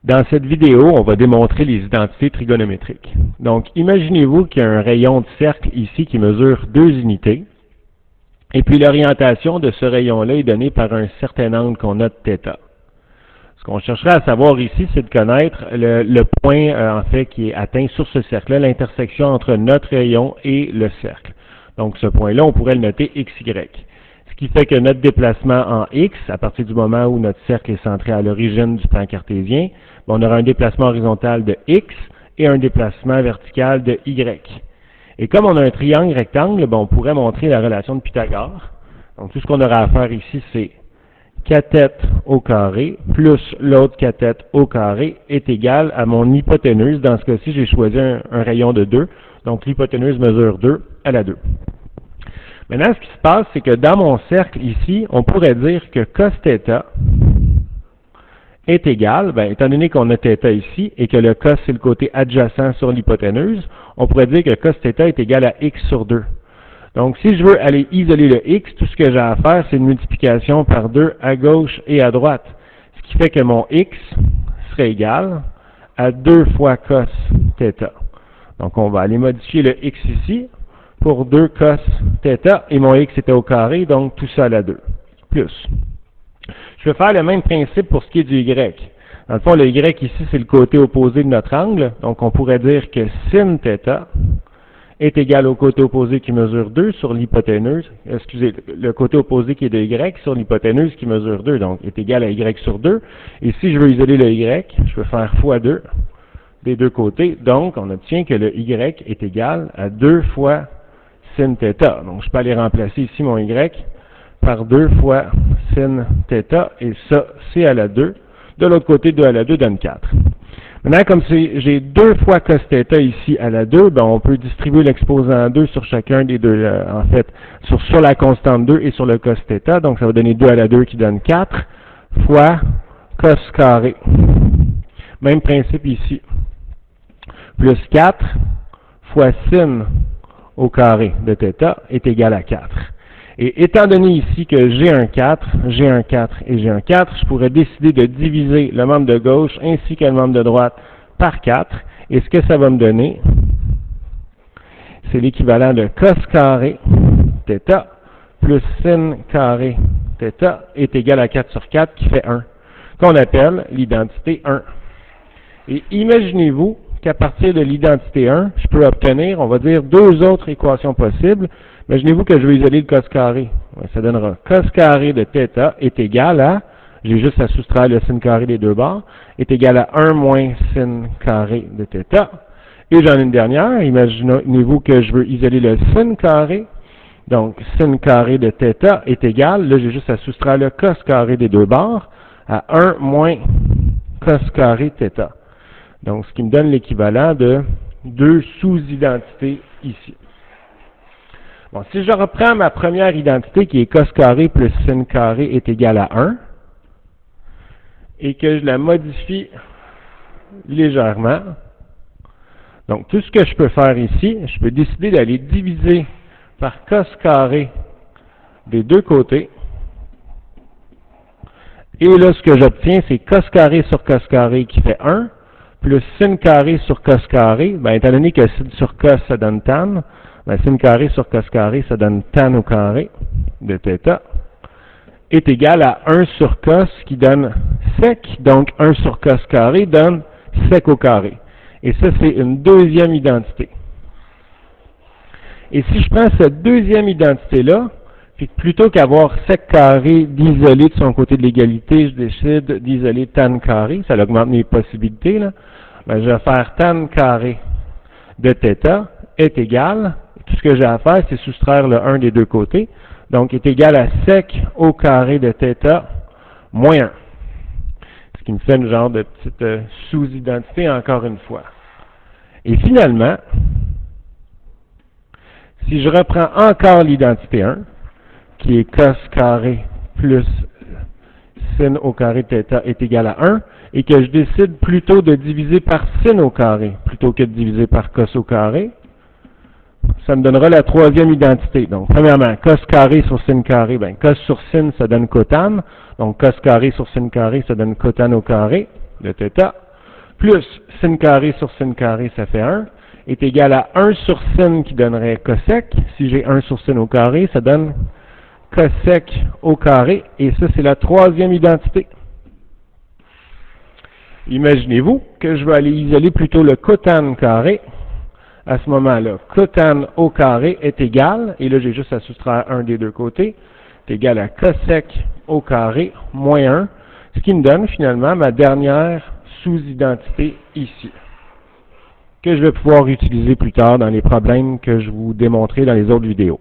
Dans cette vidéo, on va démontrer les identités trigonométriques. Donc, imaginez-vous qu'il y a un rayon de cercle ici qui mesure 2 unités, et puis l'orientation de ce rayon-là est donnée par un certain angle qu'on note θ. Ce qu'on chercherait à savoir ici, c'est de connaître le point, en fait, qui est atteint sur ce cercle-là, l'intersection entre notre rayon et le cercle. Donc, ce point-là, on pourrait le noter XY. Ce qui fait que notre déplacement en X, à partir du moment où notre cercle est centré à l'origine du plan cartésien, on aura un déplacement horizontal de X et un déplacement vertical de Y. Et comme on a un triangle rectangle, on pourrait montrer la relation de Pythagore. Donc, tout ce qu'on aura à faire ici, c'est cathète au carré plus l'autre cathète au carré est égal à mon hypoténuse. Dans ce cas-ci, j'ai choisi un rayon de 2. Donc, l'hypoténuse mesure 2 à la 2. Maintenant, ce qui se passe, c'est que dans mon cercle ici, on pourrait dire que cos θ est égal, étant donné qu'on a θ ici et que le cos c'est le côté adjacent sur l'hypoténuse, on pourrait dire que cos θ est égal à x sur 2. Donc, si je veux aller isoler le x, tout ce que j'ai à faire, c'est une multiplication par 2 à gauche et à droite. Ce qui fait que mon x serait égal à 2 fois cos θ. Donc, on va aller modifier le x ici pour 2 cos θ, et mon x était au carré, donc tout ça à la 2. Plus. Je vais faire le même principe pour ce qui est du y. Dans le fond, le y ici, c'est le côté opposé de notre angle, donc on pourrait dire que sin θ est égal au côté opposé qui mesure 2 sur l'hypoténuse, excusez, le côté opposé qui est de y sur l'hypoténuse qui mesure 2, donc est égal à y sur 2. Et si je veux isoler le y, je peux faire fois 2 des deux côtés, donc on obtient que le y est égal à 2 fois sin θ. Donc je peux aller remplacer ici mon y par 2 fois sin θ, et ça, c'est à la 2. De l'autre côté, 2 à la 2 donne 4. Maintenant, comme j'ai 2 fois cos θ ici à la 2, on peut distribuer l'exposant 2 sur chacun des deux, en fait, sur la constante 2 et sur le cos θ. Donc, ça va donner 2 à la 2 qui donne 4 fois cos carré. Même principe ici. Plus 4 fois sin au carré de θ est égal à 4. Et étant donné ici que j'ai un 4 et j'ai un 4, je pourrais décider de diviser le membre de gauche ainsi que le membre de droite par 4. Et ce que ça va me donner, c'est l'équivalent de cos carré θ plus sin carré θ est égal à 4 sur 4 qui fait 1, qu'on appelle l'identité 1. Et imaginez-vous qu'à partir de l'identité 1, je peux obtenir, on va dire, deux autres équations possibles. Imaginez-vous que je veux isoler le cos carré. Ça donnera cos carré de θ est égal à, j'ai juste à soustraire le sin carré des deux bords, est égal à 1 moins sin carré de θ. Et j'en ai une dernière. Imaginez-vous que je veux isoler le sin carré. Donc, sin carré de θ est égal, là j'ai juste à soustraire le cos carré des deux bords, à 1 moins cos carré θ. Donc, ce qui me donne l'équivalent de deux sous-identités ici. Bon, si je reprends ma première identité qui est cos carré plus sin carré est égal à 1, et que je la modifie légèrement, donc tout ce que je peux faire ici, je peux décider d'aller diviser par cos carré des deux côtés, et là ce que j'obtiens c'est cos carré sur cos carré qui fait 1, plus sin carré sur cos carré, étant donné que sin sur cos ça donne tan, sin carré sur cos carré ça donne tan au carré de θ, est égal à 1 sur cos qui donne sec, donc 1 sur cos carré donne sec au carré. Et ça c'est une deuxième identité. Et si je prends cette deuxième identité-là, puis plutôt qu'avoir sec carré d'isoler de son côté de l'égalité, je décide d'isoler tan carré, ça augmente mes possibilités, là. Je vais faire tan carré de θ est égal, tout ce que j'ai à faire, c'est soustraire le 1 des deux côtés, donc est égal à sec au carré de θ moins 1. Ce qui me fait une genre de petite sous-identité encore une fois. Et finalement, si je reprends encore l'identité 1, qui est cos carré plus sin au carré de θ est égal à 1, et que je décide plutôt de diviser par sin au carré, plutôt que de diviser par cos au carré, ça me donnera la troisième identité. Donc, premièrement, cos carré sur sin carré, cos sur sin, ça donne cotan, donc cos carré sur sin carré, ça donne cotan au carré de θ, plus sin carré sur sin carré, ça fait 1, est égal à 1 sur sin qui donnerait cosec. Si j'ai 1 sur sin au carré, ça donne cosec au carré, et ça c'est la troisième identité. Imaginez-vous que je vais aller isoler plutôt le cotan carré. À ce moment-là, cotan au carré est égal, et là j'ai juste à soustraire un des deux côtés, est égal à cosec au carré moins 1, ce qui me donne finalement ma dernière sous-identité ici, que je vais pouvoir utiliser plus tard dans les problèmes que je vous démontrerai dans les autres vidéos.